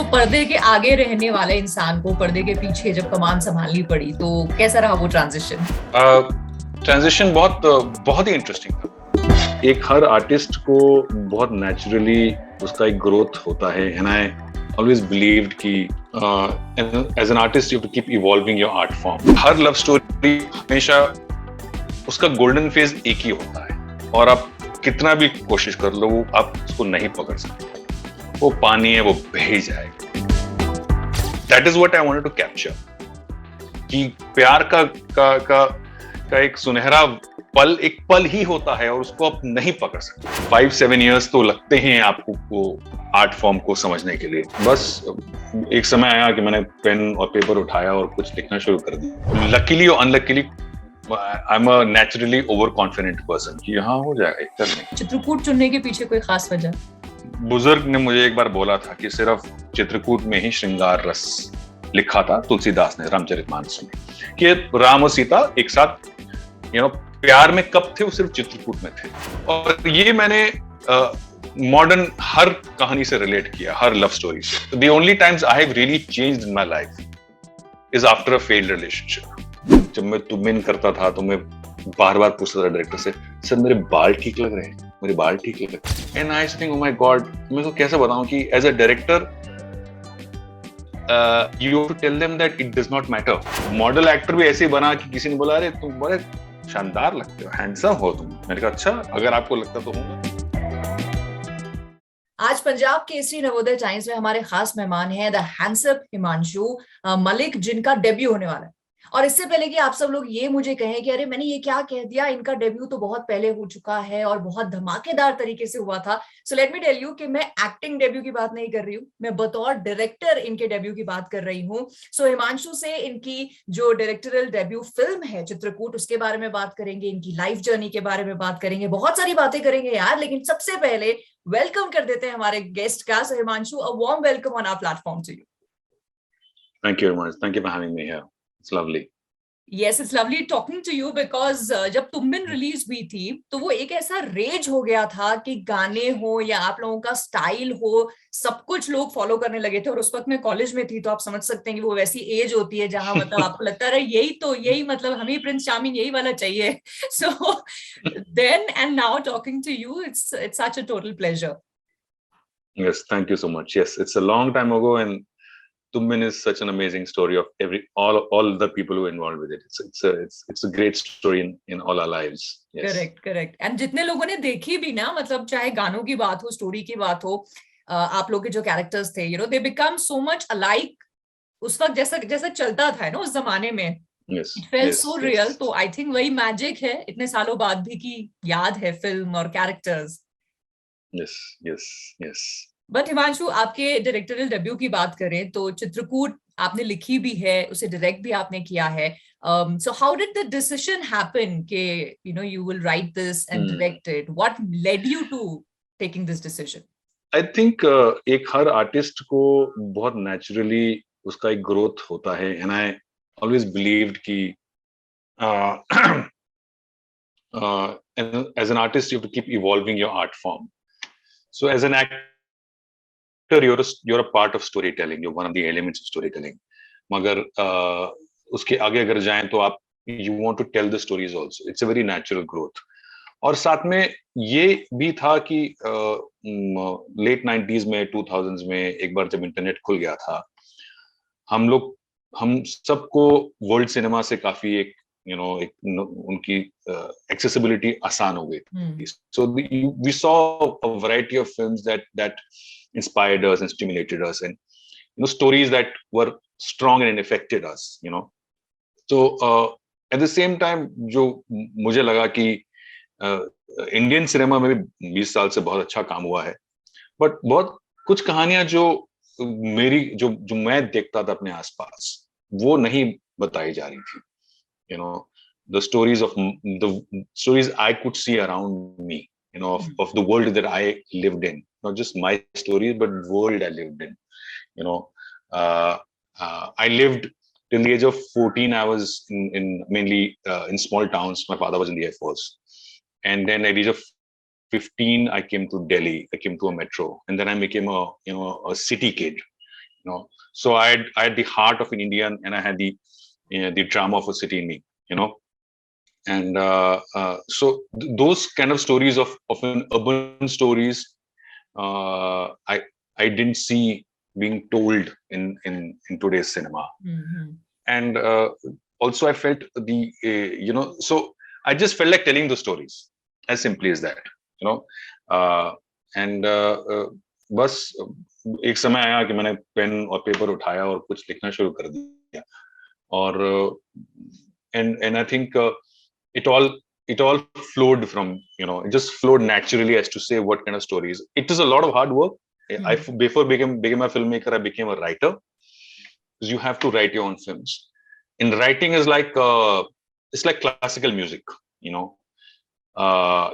सो पर्दे के आगे रहने वाले इंसान को पर्दे के पीछे जब कमान संभालनी पड़ी तो कैसा रहा वो ट्रांजिशन? ट्रांजिशन बहुत ही इंटरेस्टिंग था। एक हर आर्टिस्ट को बहुत नेचुरली उसका एक ग्रोथ होता है एंड आई ऑलवेज बिलीव्ड कि as an artist you have to keep evolving your art form. हर लव स्टोरी हमेशा उसका गोल्डन फेज एक ही होता है और आप कितना भी कोशिश कर लो वो आप उसको नहीं पकड़ सकते। वो पानी है, वो बह ही जाएगा। That is what I wanted to capture कि प्यार का एक सुनहरा पल एक पल ही होता है और उसको आप नहीं पकड़ सकते। 5-7 इयर्स तो लगते हैं आपको वो आर्ट फॉर्म को समझने के लिए। बस एक समय आया कि मैंने पेन और पेपर उठाया और कुछ लिखना शुरू कर दिया। लकीली और unluckily I am a naturally over confident person कि हाँ हो जाएगा कर लेंगे। चित्रकूट चुनने के पीछे कोई खास वजह? बुजुर्ग ने मुझे एक बार बोला था कि सिर्फ चित्रकूट में ही श्रृंगार रस लिखा था तुलसीदास ने रामचरितमानस में, कि राम और सीता एक साथ प्यार में कब थे वो सिर्फ चित्रकूट में थे। और ये मैंने मॉडर्न हर कहानी से रिलेट किया, हर लव स्टोरी से। The only times I have really changed in my life is after a failed relationship. जब मैं तुमिन करता था तो मैं बार बार पूछता था डायरेक्टर से, सर मेरे बाल ठीक लग रहे हैं, मेरे बाल ठीक लग रहे हैं। And I think, oh my God, मैं तो कैसे बताऊं कि as a director you have to tell them that it does not matter. Model actor भी ऐसे ही बना कि किसी ने बोला अरे तुम बड़े शानदार लगते हो, हैंडसम हो तुम। मैंने कहा अच्छा, अगर आपको लगता तो होगा। आज पंजाब केसरी नवोदय टाइम्स में हमारे खास मेहमान हैं द हैंडसम हिमांशु मलिक, जिनका डेब्यू होने वाला है। और इससे पहले कि आप सब लोग ये मुझे कहें कि अरे मैंने ये क्या कह दिया, इनका डेब्यू तो बहुत पहले हो चुका है और बहुत धमाकेदार तरीके से हुआ था। So let me tell you कि मैं एक्टिंग डेब्यू की बात नहीं कर रही हूँ, मैं बतौर डायरेक्टर इनके डेब्यू की बात कर रही हूँ। सो हिमांशु से इनकी जो डायरेक्टोरियल डेब्यू फिल्म है चित्रकूट, उसके बारे में बात करेंगे, इनकी लाइफ जर्नी के बारे में बात करेंगे, बहुत सारी बातें करेंगे यार। लेकिन सबसे पहले वेलकम कर देते हैं हमारे गेस्ट का। So Himanshu, a warm welcome on our platform to you. Thank you very much. Thank you for having me here. It's lovely. Yes, it's lovely talking to you because जब तुमबिन रिलीज हुई थी तो वो एक ऐसा रेज हो गया था कि गाने हो या आप लोगों का स्टाइल हो, सब कुछ लोग फॉलो करने लगे थे। और उस वक्त मैं कॉलेज में थी, तो आप समझ सकते हैं कि वो वैसी एज होती है जहां मतलब आपको लगता है यही मतलब हमें प्रिंस चार्मिंग यही वाला चाहिए। So then and now talking to you, it's such a total pleasure. Yes, thank you so much. Yes, it's a long time ago, and Tummin is such an amazing story of all the people who are involved with it. It's a great story in all our lives. Yes. Correct. And जितने लोगों ने देखी भी ना, मतलब चाहे गानों की बात हो, स्टोरी की बात हो, आप लोग के जो कैरेक्टर्स थे, they become so much alike उस वक्त जैसा जैसा चलता था ना उस जमाने में। Yes. It felt Yes. So Yes. Real. तो आई थिंक वही मैजिक है इतने सालों बाद भी कि याद है फिल्म और characters. Yes. Yes. Yes. But Himanshu, आपके डायरेक्टोरियल डेब्यू की बात करें तो चित्रकूट आपने लिखी भी है, उसे डायरेक्ट भी आपने किया है। So how did the decision happen कि you will write this and direct it? What led you to taking this decision? I think एक हर आर्टिस्ट को बहुत नेचुरली उसका एक ग्रोथ होता है एंड आई ऑलवेज बिलीव्ड कि as an artist you have to keep evolving your art form. So as an actor you're a part of storytelling, you're one of the elements of storytelling. मगर उसके आगे अगर जाएं तो आप you want to tell the stories also. It's a very natural growth. और साथ में ये भी था कि लेट 90s में 2000s में एक बार जब इंटरनेट खुल गया था, हम सबको वर्ल्ड सिनेमा से काफी एक उनकी एक्सेसिबिलिटी आसान हो गई थी. So we saw a variety of films that inspired us and stimulated us, and stories that were strong and affected us. So at the same time जो मुझे लगा कि इंडियन सिनेमा में भी 20 साल से बहुत अच्छा काम हुआ है, बट बहुत कुछ कहानियां जो मैं देखता था अपने आसपास वो नहीं बताई जा रही थी. The stories I could see around me, of the world that I lived in, not just my stories but the world I lived in. I lived till the age of 14. I was in mainly in small towns. My father was in the Air Force. And then at the age of 15, I came to Delhi. I came to a metro, and then I became a city kid. you know. So I had the heart of an Indian, and I had the drama of a city in me, you know. And so those kind of stories of an urban stories, I didn't see being told in today's cinema. Mm-hmm. And also I felt you know, so I just felt like telling the stories, as simply as that, you know. And बस एक समय आया कि मैंने pen और paper उठाया और कुछ लिखना शुरू कर दिया. और and I think it all flowed from, you know, it just flowed naturally as to say what kind of stories. It is a lot of hard work. I before became a filmmaker, I became a writer, because you have to write your own films. And writing is like it's like classical music, you know.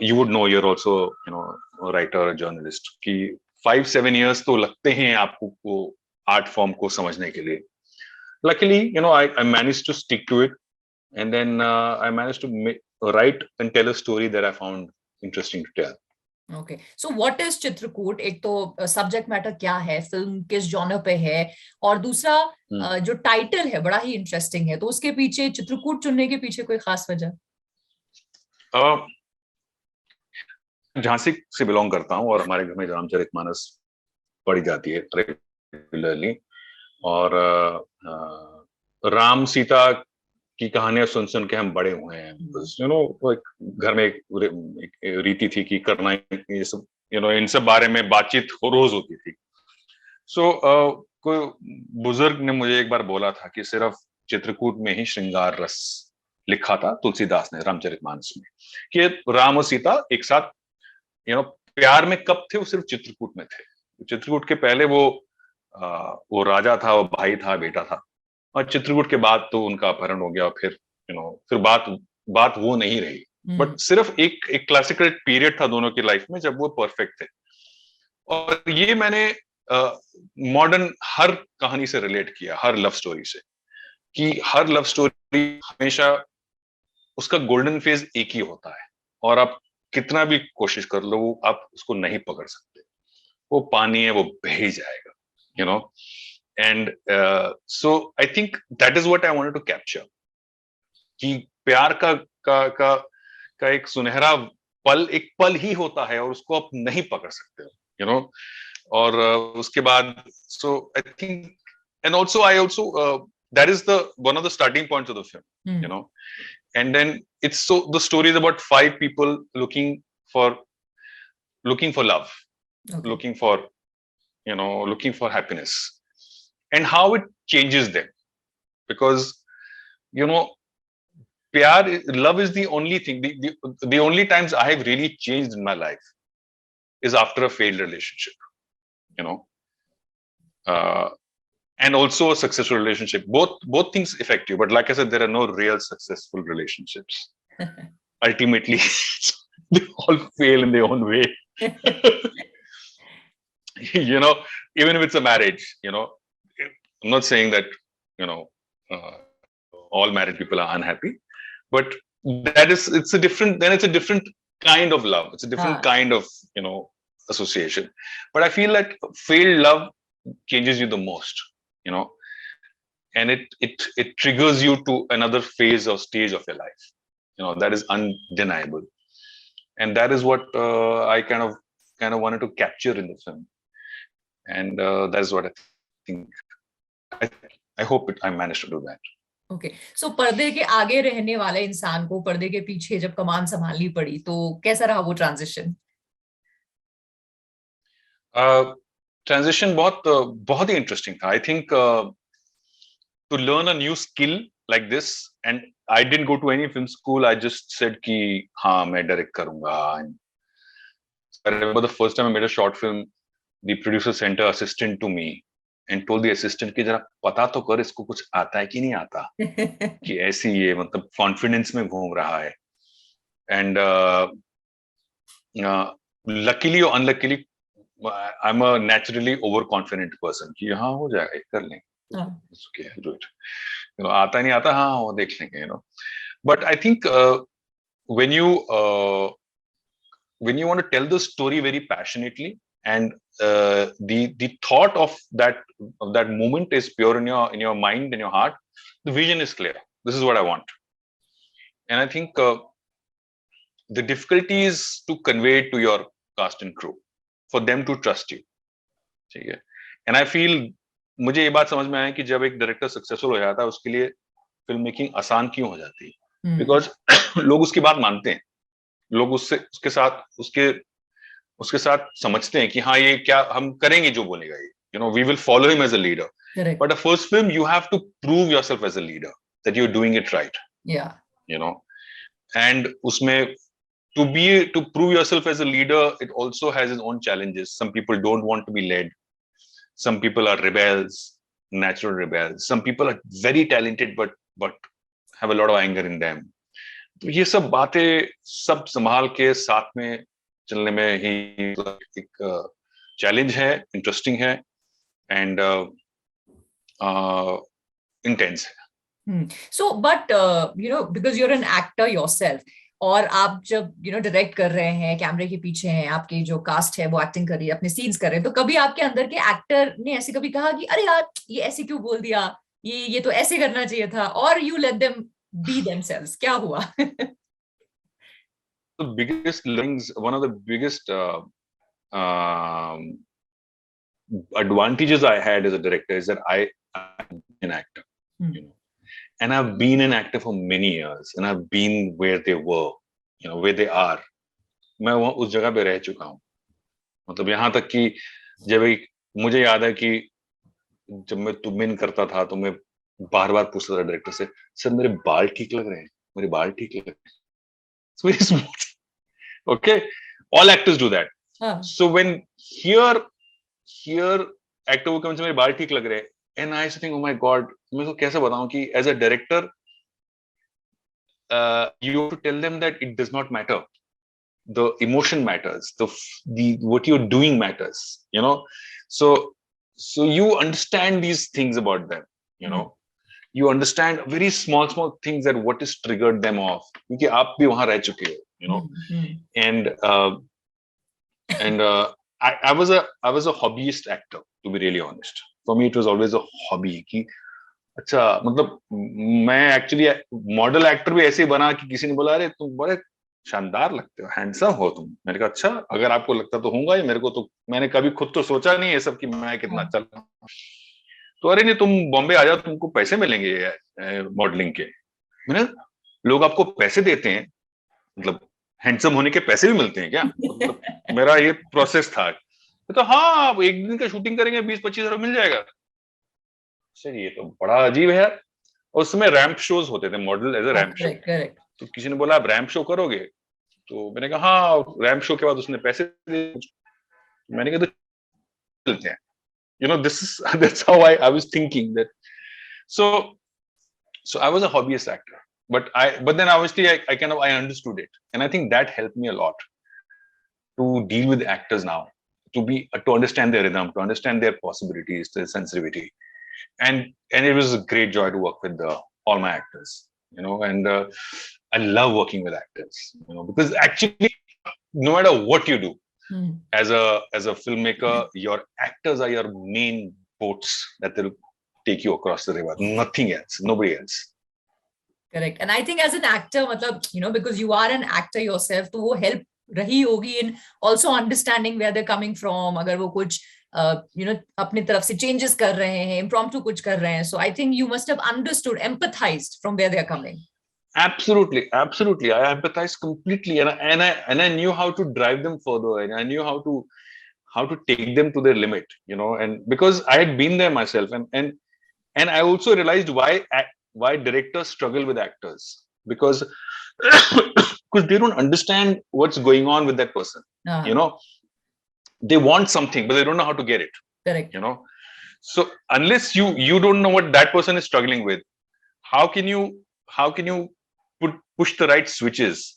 You would know, you're also, you know, a writer or a journalist, कि 5-7 years तो लगते हैं आपको को art form को समझने के लिए. Luckily, you know, I managed to stick to it, and then I managed to write and tell a story that I found interesting to tell. Okay, so what is Chitrakoot? एक तो subject matter क्या है, film किस genre पे है, और दूसरा जो टाइटल है बड़ा ही इंटरेस्टिंग है, तो उसके पीछे, चित्रकूट चुनने के पीछे कोई खास वजह? झांसी से बिलोंग करता हूँ, और हमारे घर में रामचरितमानस पढ़ी जाती है रेगुलरली, और राम सीता की कहानियां सुन के हम बड़े हुए हैं. यू नो, घर में एक रीति थी कि करना ये सब, यू नो, इन सब बारे में बातचीत रोज होती थी. सो कोई बुजुर्ग ने मुझे एक बार बोला था कि सिर्फ चित्रकूट में ही श्रृंगार रस लिखा था तुलसीदास ने रामचरितमानस में, कि राम और सीता एक साथ, यू नो, प्यार में कब थे, वो सिर्फ चित्रकूट में थे. चित्रकूट के पहले वो राजा था, वो भाई था, बेटा था, और चित्रकूट के बाद तो उनका अपहरण हो गया, फिर, यू नो, फिर बात वो नहीं रही. बट सिर्फ एक क्लासिकल पीरियड था दोनों की लाइफ में जब वो परफेक्ट थे. और ये मैंने मॉडर्न हर कहानी से रिलेट किया, हर लव स्टोरी से, कि हर लव स्टोरी हमेशा उसका गोल्डन फेज एक ही होता है, और आप कितना भी कोशिश कर लो, वो आप उसको नहीं पकड़ सकते. वो पानी है, वो बह ही जाएगा, you know. And so I think that is what I wanted to capture, कि प्यार का एक सुनहरा पल, एक पल ही होता है, और उसको आप नहीं पकड़ सकते हो, you know. और उसके बाद, so I think, and also I also that is one of the starting points of the film, you know. And then it's, so the story is about 5 people looking for love, okay, looking for happiness, and how it changes them. Because, you know, love is the only thing, the only times I have really changed in my life is after a failed relationship, you know. And also a successful relationship. Both things affect you, but like I said, there are no real successful relationships. Ultimately, they all fail in their own way. You know, even if it's a marriage, you know, I'm not saying that, you know, all married people are unhappy, but it's a different kind of love. It's a different kind of, you know, association. But I feel like failed love changes you the most, you know, and it triggers you to another phase or stage of your life. You know, that is undeniable, and that is what I kind of wanted to capture in the film, and that is what I think. I hope I managed to do that. Okay, so पर्दे के आगे रहने वाले इंसान को पर्दे के पीछे जब कमान संभालनी पड़ी, तो कैसा रहा वो ट्रांजिशन? ट्रांजिशन बहुत ही इंटरेस्टिंग था. I think to learn a new skill like this, and I didn't go to any film school. I just said कि हाँ मैं डायरेक्ट करूँगा. I remember the first time I made a short film, the producer sent an assistant to me and told the assistant कि जरा पता तो कर इसको कुछ आता है कि नहीं आता, कि ऐसी ये मतलब कॉन्फिडेंस में घूम रहा है. And luckily or unluckily, I'm a naturally overconfident person कि हाँ हो जाएगा, कर लेंगे. It's okay, do it. You know, आता नहीं आता, हाँ वो देख लेंगे, you know. But I think when you want to tell the story very passionately and the thought of that moment is pure in your mind, in your heart. The vision is clear. This is what I want, and I think the difficulty is to convey it to your cast and crew for them to trust you. ठीक है, and I feel मुझे ये बात समझ में आया कि जब एक डायरेक्टर सक्सेसफुल हो जाता है उसके लिए फिल्म मेकिंग आसान क्यों हो जाती है, बिकॉज लोग उसकी बात मानते हैं, लोग उसके साथ समझते हैं कि हाँ ये क्या हम करेंगे जो बोलेगा ये, you know, we will follow him as a leader. Correct. But the first film you have to prove yourself as a leader that you're doing it right. Yeah. You know, and उसमें to prove yourself as a leader, it also has its own challenges. Some people don't want to be led. Some people are rebels, natural rebels. Some people are very talented but have a lot of anger in them. तो ये सब बातें सब संभाल के साथ में चलने में ही एक चैलेंज है, इंटरेस्टिंग है एंड इंटेंस है. So but you know, because you're an actor yourself, और आप जब डायरेक्ट कर रहे हैं, कैमरे के पीछे हैं, आपकी जो कास्ट है वो एक्टिंग कर रही है, अपने सीन्स कर रहे हैं, तो कभी आपके अंदर के एक्टर ने ऐसे कभी कहा कि अरे यार ये ऐसे क्यों बोल दिया, ये तो ऐसे करना चाहिए था, और you let them be themselves, क्या हुआ? The biggest learnings, one of the biggest advantages I had as a director is that I'm an actor, you know, and I've been an actor for many years, and I've been where they were, you know, where they are. मैं वहाँ उस जगह पे रह चुका हूँ, मतलब यहाँ तक कि जब मुझे याद है कि जब मैं तुमिन करता था तो मैं बार-बार पूछता था डायरेक्टर से, सर मेरे बाल ठीक लग रहे हैं, मेरे बाल ठीक लग रहे हैं. It's very smooth. Okay, all actors do that. So when here actor वो कम से मेरे बाल ठीक लग रहे हैं, and I used to think, oh my God, मैं तो कैसे बताऊं कि as a director you have to tell them that it does not matter. The emotion matters. The what you're doing matters. You know, so you understand these things about them. You know. You understand very small things that what is triggered them off. क्योंकि आप भी वहाँ रह चुके हो, you know. And I was a hobbyist actor, to be really honest. For me, it was always a hobby. कि अच्छा मतलब मैं actually model actor भी ऐसे बना कि किसी ने बोला अरे तुम बड़े शानदार लगते हो, हैंडसम हो तुम. मैंने कहा अच्छा अगर आपको लगता तो होऊंगा ही, मेरे को तो मैंने कभी खुद तो सोचा नहीं है सब कि मैं कितना अच्छा लगता हूं. तो अरे नहीं तुम बॉम्बे आ जाओ, तुमको पैसे मिलेंगे मॉडलिंग के. मैंने लोग आपको पैसे देते हैं, मतलब हैंडसम होने के पैसे भी मिलते हैं क्या? मतलब मेरा ये प्रोसेस था. तो हाँ एक दिन का शूटिंग करेंगे 20-25 हजार मिल जाएगा. सर ये तो बड़ा अजीब है यार. और उसमें रैंप शोज होते थे, model as a ramp show. तो किसी ने बोला आप रैंप शो करोगे, तो मैंने कहा हाँ. रैंप शो के बाद उसने पैसे दिए. मैंने कहा तो चलते हैं. You know, that's how I was thinking that. So I was a hobbyist actor, but then obviously I understood it, and I think that helped me a lot to deal with actors now, to understand their rhythm, to understand their possibilities, their sensitivity, and it was a great joy to work with all my actors, you know, and I love working with actors, you know, because actually no matter what you do. As a filmmaker, your actors are your main boats that will take you across the river. Nothing else, nobody else. Correct. And I think as an actor, matlab, you know, because you are an actor yourself, तो वो help रही होगी in also understanding where they're coming from. अगर वो कुछ you know अपनी तरफ से changes कर रहे हैं, impromptu कुछ कर रहे हैं. So I think you must have understood, empathized from where they're coming. Absolutely. I empathized completely, and I knew how to drive them further, and I knew how to take them to their limit, you know. And because I had been there myself, and I also realized why directors struggle with actors, because they don't understand what's going on with that person. You know, they want something, but they don't know how to get it. Correct. You know, so unless you don't know what that person is struggling with, how can you push the right switches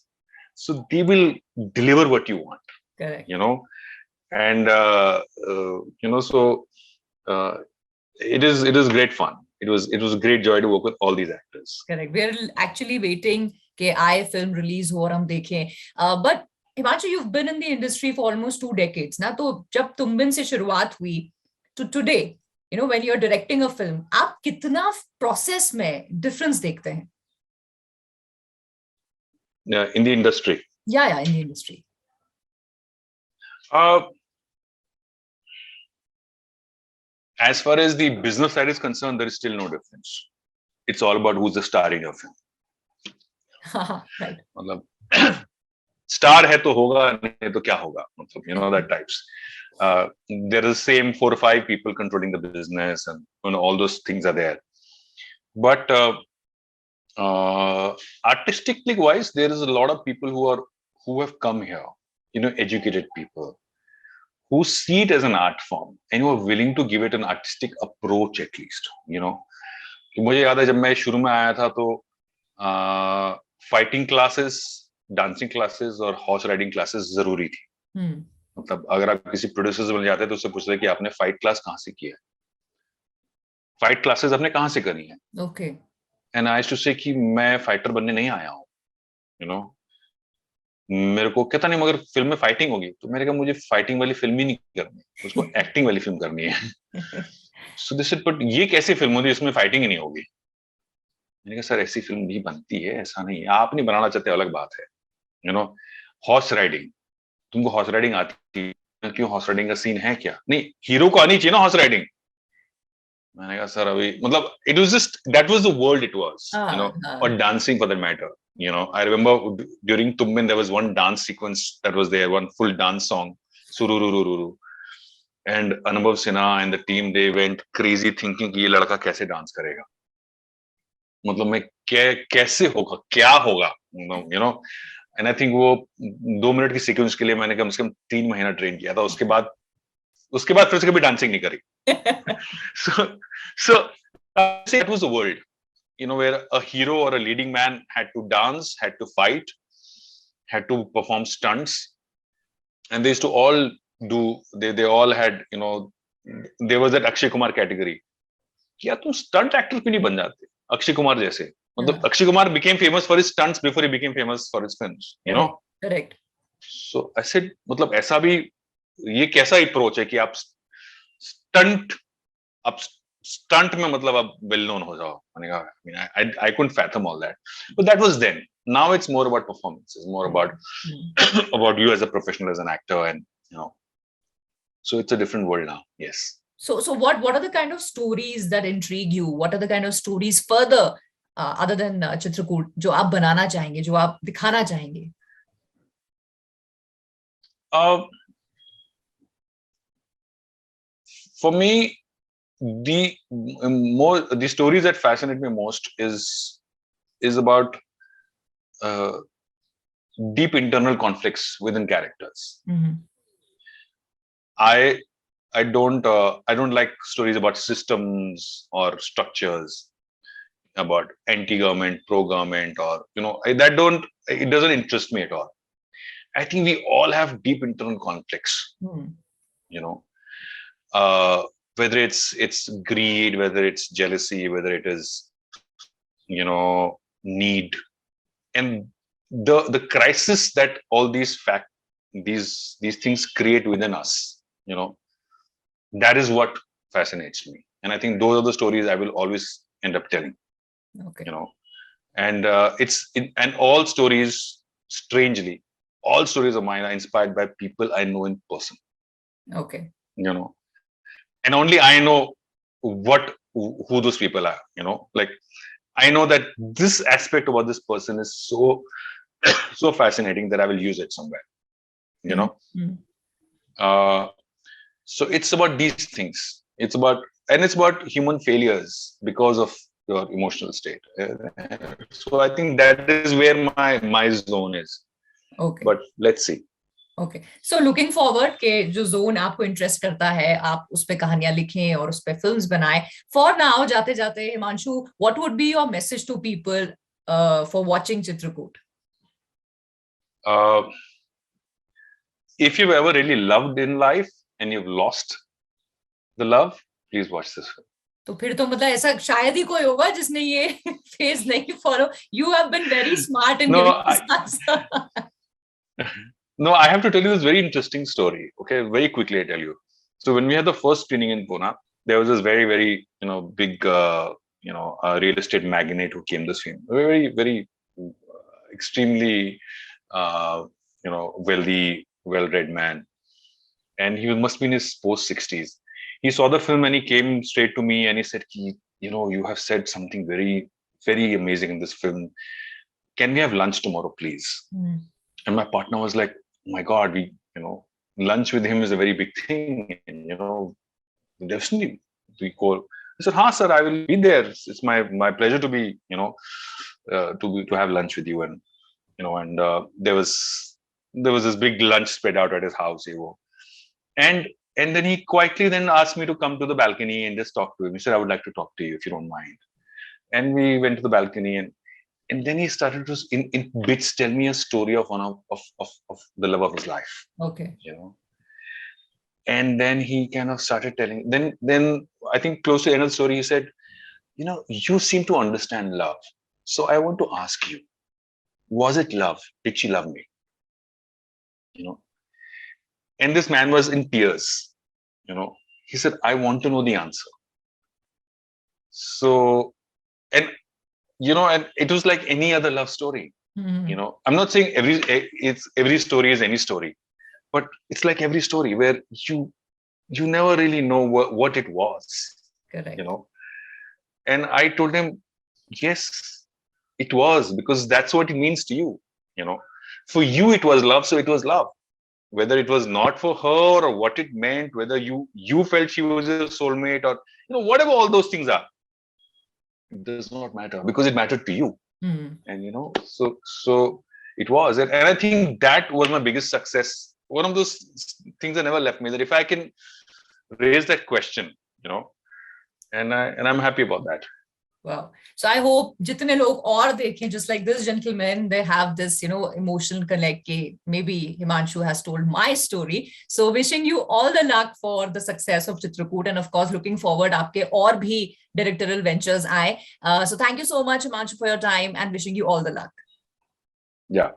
so they will deliver what you want. Correct. You know, and you know, so it is great fun. It was a great joy to work with all these actors. Correct. We're actually waiting कि आए film release हो और हम देखें. But Himanshu, you've been in the industry for almost 2 decades ना, तो जब तुम बिन से शुरुआत हुई to today, when you're directing a film, आप कितना प्रोसेस में डिफरेंस देखते हैं? In the industry. Yeah, in the industry. As far as the business side is concerned, there is still no difference. It's all about who's the star in your film. Right. मतलब star है तो होगा, नहीं तो क्या होगा, मतलब that types. There is same 4 or 5 people controlling the business, and all those things are there. But artistically wise, there is a lot of people who have come here, educated people who see it as an art form and who are willing to give it an artistic approach at least. मुझे याद है जब मैं शुरू में आया था तो फाइटिंग क्लासेस, डांसिंग क्लासेस और हॉर्स राइडिंग क्लासेस जरूरी थी. मतलब अगर आप किसी प्रोड्यूसर से बन जाते तो उससे पूछते कि आपने फाइट क्लास कहाँ से किया है, फाइट क्लासेस आपने कहाँ से करी है. Okay. And I used to say कि मैं फाइटर बनने नहीं आया हूँ, मेरे को कहता नहीं मगर फिल्म में फाइटिंग होगी, तो मैंने कहा मुझे फाइटिंग वाली फिल्म ही नहीं करनी, उसको एक्टिंग वाली फिल्म करनी है. सो दिस इट, बट ये कैसी फिल्म होती है इसमें फाइटिंग ही नहीं होगी. मैंने कहा सर ऐसी फिल्म भी बनती है, ऐसा नहीं है, आप नहीं बनाना चाहते अलग बात है. हॉर्स राइडिंग, तुमको हॉर्स राइडिंग आती है, क्यों हॉर्स राइडिंग का सीन है क्या, नहीं हीरो को आनी चाहिए ना हॉर्स राइडिंग. मैंने कहा सर अभी मतलब it was just that was the world it was, और dancing for that matter. I remember during Tummin there was one dance sequence that was there, one full dance song, sururururu, and Anubhav Sinha and the team, they went crazy thinking कि ये लड़का कैसे dance करेगा, मतलब मैं कैसे होगा, क्या होगा, and I think वो 2 मिनट की सीक्वेंस के लिए मैंने कम से कम 3 महीना ट्रेन किया था. उसके बाद फिर से कभी डांसिंग नहीं करी. so that was the world, where a hero or a leading man had to dance, had to fight, had to perform stunts, and they used to all do, they all had, there was that Akshay Kumar category. क्या तुम stunt actor क्यों नहीं बन जाते अक्षय कुमार जैसे? मतलब Akshay Kumar became famous for his stunts before he became famous for his films, Correct. So I said, मतलब ऐसा भी, ये कैसा अप्रोच है कि आप स्टंट में मतलब आप वेल नोन हो जाओ. मैंने कहा I couldn't fathom all that, but that was then. Now it's more about performance, it's more about you as a professional, as an actor, and so it's a different world now. Yes. So what are the kind of stories that intrigue you? What are the kind of stories further other than Chitrakoot जो आप बनाना चाहेंगे, जो आप दिखाना चाहेंगे? For me, the stories that fascinate me most is about deep internal conflicts within characters. I don't like stories about systems or structures, about anti-government, pro-government, or it doesn't interest me at all. I think we all have deep internal conflicts. Whether it's greed, whether it's jealousy, whether it is need, and the crisis that all these things create within us, that is what fascinates me. And I think those are the stories I will always end up telling. Okay. And and all stories, strangely, all stories of mine are inspired by people I know in person. Okay. And only I know who those people are. Like I know that this aspect about this person is so fascinating that I will use it somewhere. So it's about these things. It's about human failures because of your emotional state. So I think that is where my zone is. Okay. But let's see. Okay. So looking forward के जो zone आपको interest करता है, आप उस पे कहानियां लिखें और उस पे films बनाएं. For now, जाते जाते Himanshu, what would be your message to people for watching Chitrakoot? If you've ever really loved in life and you've lost the love, please watch this film. तो फिर तो मतलब ऐसा शायद ही कोई होगा जिसने ये फेज नहीं follow. You have been very smart in giving this answer. No, I have to tell you this very interesting story. Okay, very quickly I tell you. So when we had the first screening in Pune, there was this very, very, big, real estate magnate who came this film. A very, very extremely, wealthy, well-read man. And he must be in his post-60s. He saw the film and he came straight to me and he said, you have said something very, very amazing in this film. Can we have lunch tomorrow, please? Mm. And my partner was like, oh my God, lunch with him is a very big thing. And, definitely we call. I said, "Ha, sir, I will be there. It's my pleasure to be, to have lunch with you." And, there was this big lunch spread out at his house. And then he quietly then asked me to come to the balcony and just talk to him. He said, "I would like to talk to you if you don't mind." And we went to the balcony and then he started to in bits tell me a story of one of the love of his life. Okay. And then he kind of started telling. Then I think close to the end of the story, he said, "You seem to understand love. So I want to ask you, was it love? Did she love me?" And this man was in tears. He said, "I want to know the answer." So, and it was like any other love story. Mm-hmm. I'm not saying every story is any story, but it's like every story where you never really know what it was. Correct. And I told him, yes, it was, because that's what it means to you. For you it was love, so it was love. Whether it was not for her or what it meant, whether you felt she was your soulmate or whatever all those things are, it does not matter, because it mattered to you. Mm. And so it was, and I think that was my biggest success. One of those things that never left me, that if I can raise that question, and I'm happy about that. Wow. So I hope jitne log aur dekhe, just like this gentleman, they have this, emotional connect. Maybe Himanshu has told my story. So wishing you all the luck for the success of Chitrakoot, and of course looking forward aapke aur bhi directorial ventures aaye. So thank you so much, Himanshu, for your time, and wishing you all the luck. Yeah.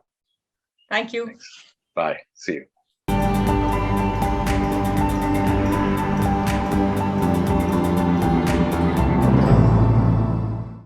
Thank you. Thanks. Bye. See you.